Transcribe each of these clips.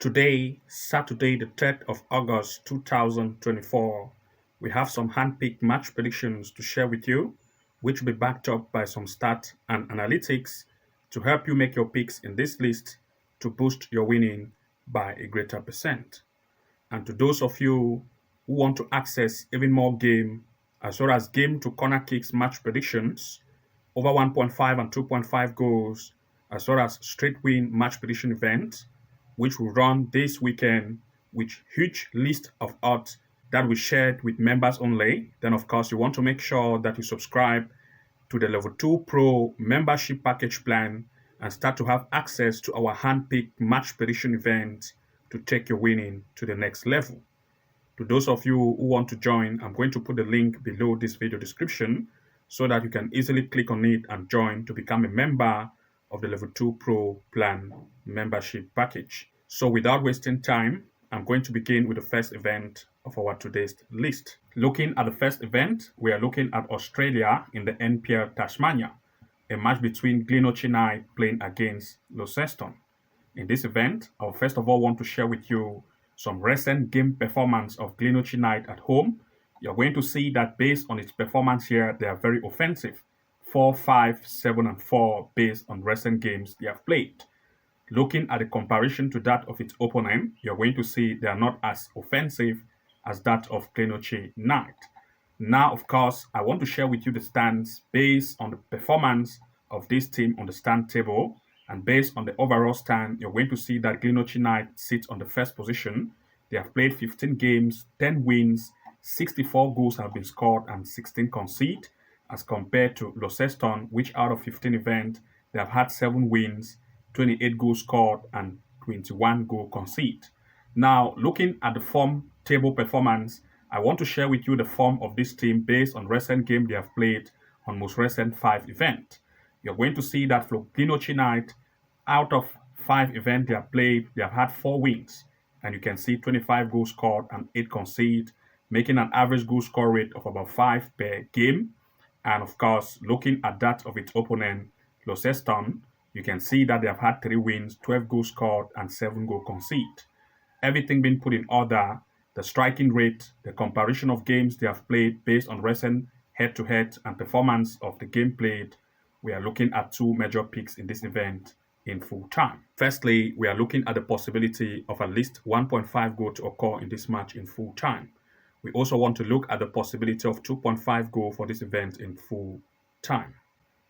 Today, Saturday, the 3rd of August 2024, we have some hand-picked match predictions to share with you, which will be backed up by some stats and analytics to help you make your picks in this list to boost your winning by a greater percent. And to those of you who want to access even more game, as well as game to corner kicks match predictions, over 1.5 and 2.5 goals, as well as straight win match prediction event, which will run this weekend with huge list of odds that we shared with members only. Then, of course, you want to make sure that you subscribe to the Level 2 Pro membership package plan and start to have access to our hand-picked match prediction event to take your winning to the next level. To those of you who want to join, I'm going to put the link below this video description so that you can easily click on it and join to become a member of the Level 2 Pro plan membership package. So without wasting time, I'm going to begin with the first event of our today's list. Looking at the first event, we are looking at Australia in the NPL Tasmania, a match between Glenorchy United playing against Launceston. In this event, I will first of all want to share with you some recent game performance of Glenorchy United at home. You're going to see that based on its performance here, they are very offensive. 4, 5, 7, and 4 based on recent games they have played. Looking at the comparison to that of its opponent, you're going to see they are not as offensive as that of Glenorchy United. Now, of course, I want to share with you the stands based on the performance of this team on the stand table. And based on the overall stand, you're going to see that Glenorchy United sits on the first position. They have played 15 games, 10 wins, 64 goals have been scored, and 16 conceded, as compared to Launceston, which out of 15 events, they have had 7 wins, 28 goals scored, and 21 goals conceded. Now, looking at the form table performance, I want to share with you the form of this team based on recent games they have played on most recent 5 events. You're going to see that for Glenorchy United, out of 5 events they have played, they have had 4 wins. And you can see 25 goals scored and 8 conceded, making an average goal score rate of about 5 per game. And of course, looking at that of its opponent, Launceston, you can see that they have had 3 wins, 12 goals scored, and 7 goals conceded. Everything being put in order, the striking rate, the comparison of games they have played based on recent head-to-head and performance of the game played, we are looking at 2 major picks in this event in full time. Firstly, we are looking at the possibility of at least 1.5 goal to occur in this match in full time. We also want to look at the possibility of 2.5 goal for this event in full time.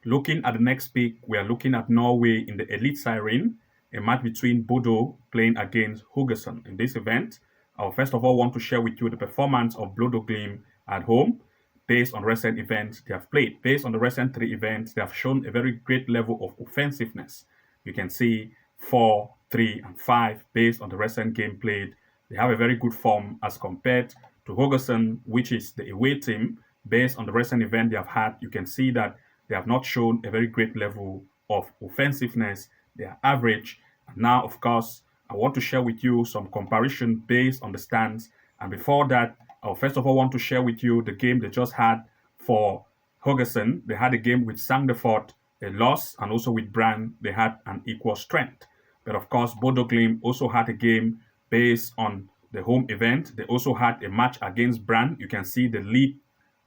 Looking at the next pick, we are looking at Norway in the Elite Siren, a match between Bodo playing against Haugesund. In this event, I will first of all want to share with you the performance of Bodo Glimt at home based on recent events they have played. Based on the recent 3 events, they have shown a very great level of offensiveness. You can see 4, 3, and 5 based on the recent game played. They have a very good form as compared to Haugesund, which is the away team. Based on the recent event they have had, you can see that they have not shown a very great level of offensiveness. They are average. And now, of course, I want to share with you some comparison based on the stands. And before that, I first of all want to share with you the game they just had for Haugesund. They had a game with Sandefjord, a loss, and also with Brann, they had an equal strength. But of course, Bodo Glimt also had a game based on the home event. They also had a match against Brann. You can see the lead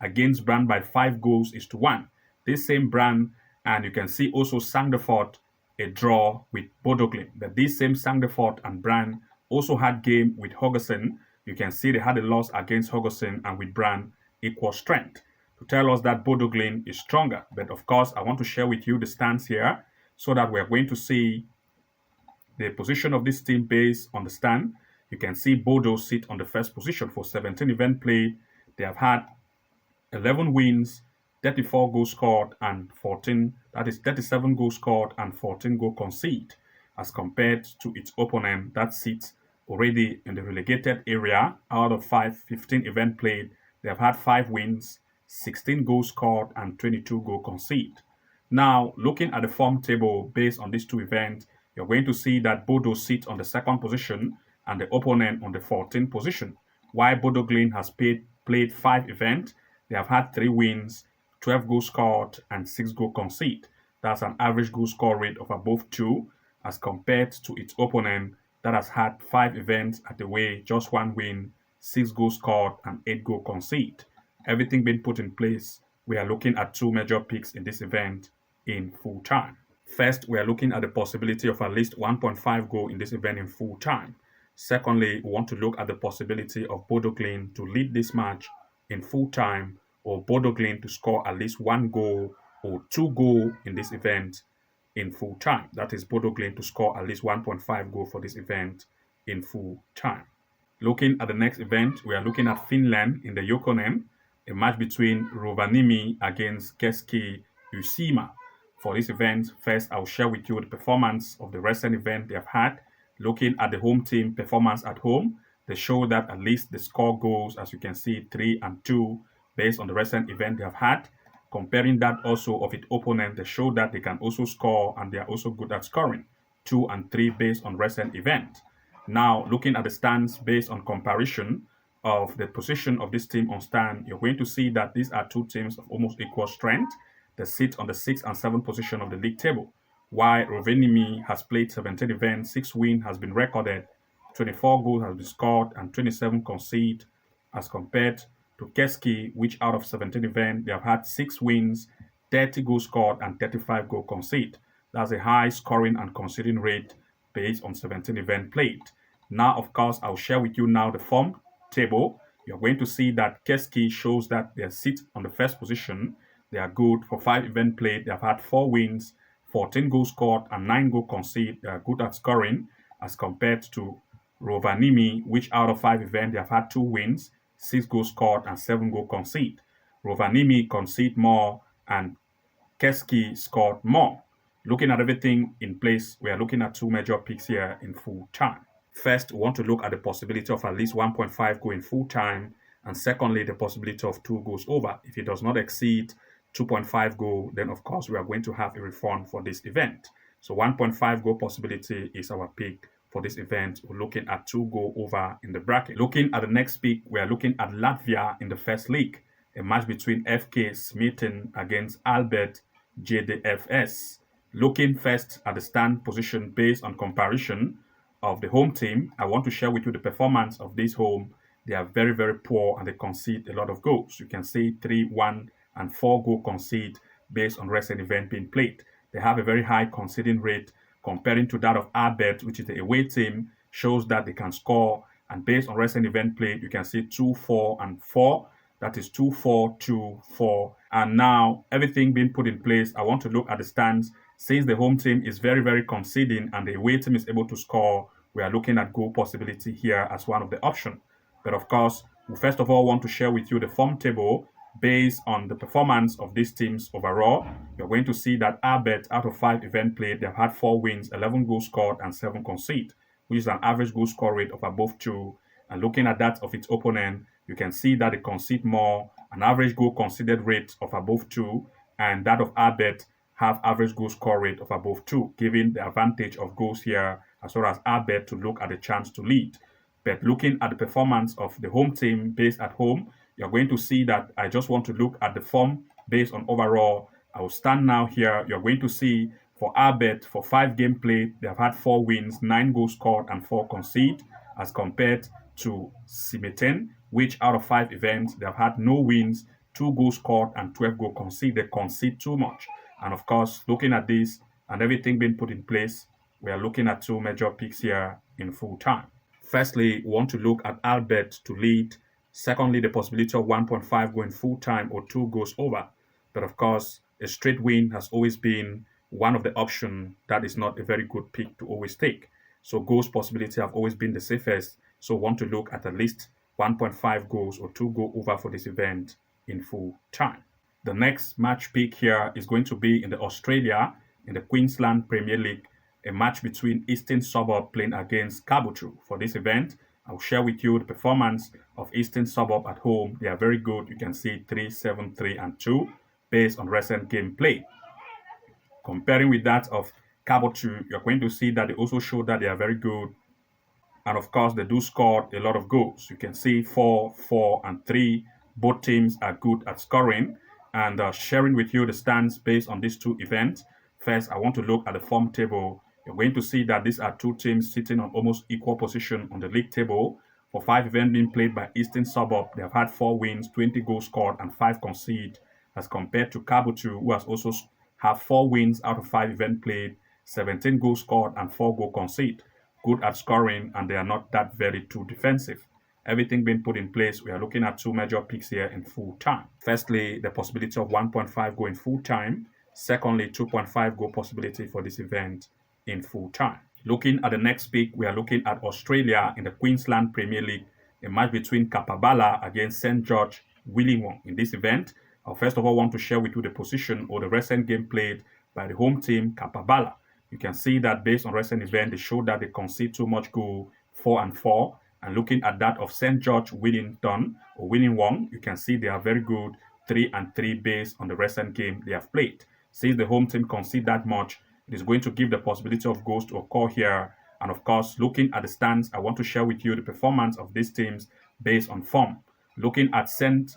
against Brann by 5 goals is to 1. This same Brann, and you can see also Sandefjord, a draw with Bodo Glimt. But this same Sandefjord and Brann also had game with Haugesund. You can see they had a loss against Haugesund, and with Brann, equal strength, to tell us that Bodo Glimt is stronger. But of course, I want to share with you the stands here so that we're going to see the position of this team based on the stand. You can see Bodo sit on the first position for 17 events played. They have had 11 wins, 34 goals scored, and 37 goals scored and 14 goals conceded, as compared to its opponent that sits already in the relegated area. Out of 15 events played, they have had 5 wins, 16 goals scored, and 22 goals conceded. Now, looking at the form table based on these 2 events, you're going to see that Bodo sits on the 2nd position and the opponent on the 14th position. While Bodo Glimt has played 5 events, they have had 3 wins, 12 goals scored, and 6 goals conceded. That's an average goal score rate of above 2, as compared to its opponent that has had 5 events at the way, just 1 win, 6 goals scored, and 8 goal conceded. Everything being put in place, we are looking at 2 major picks in this event in full time. First, we are looking at the possibility of at least 1.5 goal in this event in full time. Secondly, we want to look at the possibility of Bodo Glimt to lead this match in full time, or Bodo Glimt to score at least 1 goal or 2 goal in this event in full time. That is Bodo Glimt to score at least 1.5 goal for this event in full time. Looking at the next event, we are looking at Finland in the Jokonen, a match between Rovaniemi against Keski Usima. For this event, first I'll share with you the performance of the recent event they have had. Looking at the home team performance at home, they show that at least the score goals, as you can see, 3 and 2, based on the recent event they have had. Comparing that also of its opponent, they show that they can also score and they are also good at scoring, 2 and 3 based on recent event. Now, looking at the stands based on comparison of the position of this team on stand, you're going to see that these are 2 teams of almost equal strength. They sit on the 6th and 7th position of the league table. While Rovaniemi has played 17 events, 6 wins has been recorded, 24 goals has been scored, and 27 conceded, as compared to Keski, which out of 17 events, they have had 6 wins, 30 goals scored, and 35 goals conceded. That's a high scoring and conceding rate based on 17 events played. Now, of course, I'll share with you now the form table. You're going to see that Keski shows that they sit on the first position. They are good for 5 events played. They have had 4 wins, 14 goals scored, and 9 goals conceded. They are good at scoring as compared to Rovaniemi, which out of 5 events, they have had 2 wins, 6 goals scored, and 7 goals conceded. Rovaniemi conceded more and Keski scored more. Looking at everything in place, we are looking at 2 major picks here in full time. First, we want to look at the possibility of at least 1.5 goal in full time, and secondly, the possibility of 2 goals over. If it does not exceed 2.5 goal, then of course we are going to have a refund for this event. So 1.5 goal possibility is our pick for this event. We're looking at 2 goal over in the bracket. Looking at the next pick, we are looking at Latvia in the first league, a match between FK Smitten against Albert JDFS. Looking first at the stand position based on comparison of the home team, I want to share with you the performance of this home. They are very, very poor and they concede a lot of goals. You can see 3, 1, and 4 goal concede based on recent event being played. They have a very high conceding rate comparing to that of Arbet, which is the away team, shows that they can score. And based on recent event played, you can see 2, 4, and 4. That is 2, 4, 2, 4. And now everything being put in place, I want to look at the stands. Since the home team is very, very conceding and the away team is able to score, we are looking at goal possibility here as one of the options. But of course, we first of all want to share with you the form table based on the performance of these teams overall. You're going to see that Arbet, out of 5 events played, they've had 4 wins, 11 goals scored, and 7 conceded, which is an average goal score rate of above 2. And looking at that of its opponent, you can see that they concede more, an average goal conceded rate of above 2, and that of Arbet have average goal score rate of above 2, giving the advantage of goals here as well as Arbet to look at the chance to lead. But looking at the performance of the home team based at home, you're going to see that I just want to look at the form based on overall. I will stand now here. You're going to see for Arbet, for 5 games played, they have had 4 wins, 9 goals scored, and 4 conceded, as compared to Simeten, which out of 5 events, they have had no wins, 2 goals scored, and 12 goals conceded. They concede too much. And of course, looking at this and everything being put in place, we are looking at 2 major picks here in full time. Firstly, we want to look at Albert to lead. Secondly, the possibility of 1.5 going full time or 2 goals over. But of course, a straight win has always been one of the options that is not a very good pick to always take. So goals possibility have always been the safest. So want to look at least 1.5 goals or 2 goals over for this event in full time. The next match pick here is going to be in the Australia, in the Queensland Premier League, a match between Eastern Suburb playing against Kabuchu. For this event, I'll share with you the performance of Eastern Suburb at home. They are very good. You can see 3, 7, 3, and 2 based on recent game play. Comparing with that of Kabuchu, you're going to see that they also show that they are very good. And of course, they do score a lot of goals. You can see 4, 4, and 3. Both teams are good at scoring. And sharing with you the stands based on these 2 events. First, I want to look at the form table. You're going to see that these are two teams sitting on almost equal position on the league table. For 5 events being played by Eastern Suburb, they have had 4 wins, 20 goals scored, and 5 conceded, as compared to Kabutu, who has also have 4 wins out of 5 events played, 17 goals scored, and 4 goals conceded. Good at scoring, and they are not that very too defensive. Everything being put in place, we are looking at two major picks here in full time. Firstly, the possibility of 1.5 goal in full time. Secondly, 2.5 goal possibility for this event in full time. Looking at the next pick, we are looking at Australia in the Queensland Premier League, a match between Kapabala against St. George Willingong. In this event, I first of all want to share with you the position or the recent game played by the home team, Kapabala. You can see that based on recent event, they show that they concede too much goal, 4-4. And looking at that of St. George Willington or Willingong, you can see they are very good, 3-3 based on the recent game they have played. Since the home team concede that much, it is going to give the possibility of goals to occur here. And of course, looking at the stands, I want to share with you the performance of these teams based on form. Looking at St.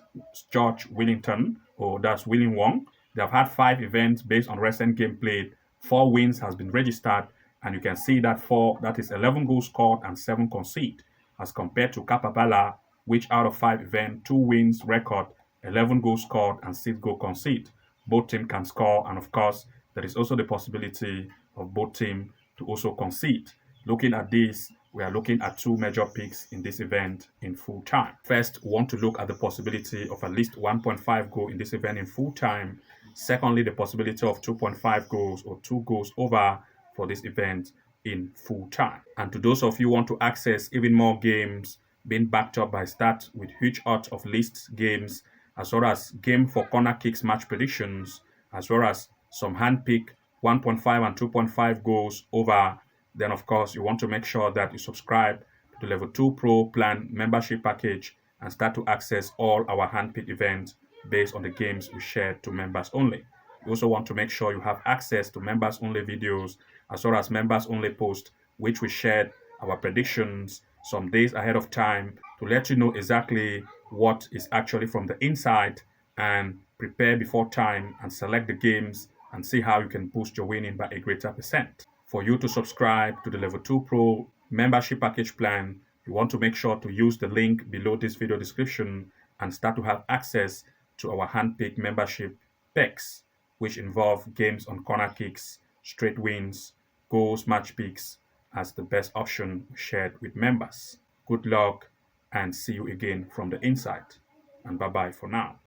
George Willington, or that's Willingong, they have had 5 events based on recent game played. 4 wins has been registered, and you can see that that is 11 goals scored and 7 conceded, as compared to Kapabala, which out of 5 events, 2 wins record, 11 goals scored and 6 goals conceded. Both teams can score, and of course, there is also the possibility of both teams to also concede. Looking at this, we are looking at 2 major picks in this event in full time. First, we want to look at the possibility of at least 1.5 goal in this event in full time. Secondly, the possibility of 2.5 goals or 2 goals over for this event in full time. And to those of you who want to access even more games being backed up by stats with huge odds of list games, as well as game for corner kicks match predictions, as well as some hand-pick 1.5 and 2.5 goals over, then of course you want to make sure that you subscribe to the Level 2 Pro Plan membership package and start to access all our hand-pick events based on the games we share to members only. You also want to make sure you have access to members-only videos as well as members-only posts, which we shared our predictions some days ahead of time to let you know exactly what is actually from the inside and prepare before time and select the games and see how you can boost your winning by a greater percent. For you to subscribe to the Level 2 Pro membership package plan, you want to make sure to use the link below this video description and start to have access to our handpicked membership packs, which involve games on corner kicks, straight wins, goals, match picks as the best option shared with members. Good luck and see you again from the inside. And bye-bye for now.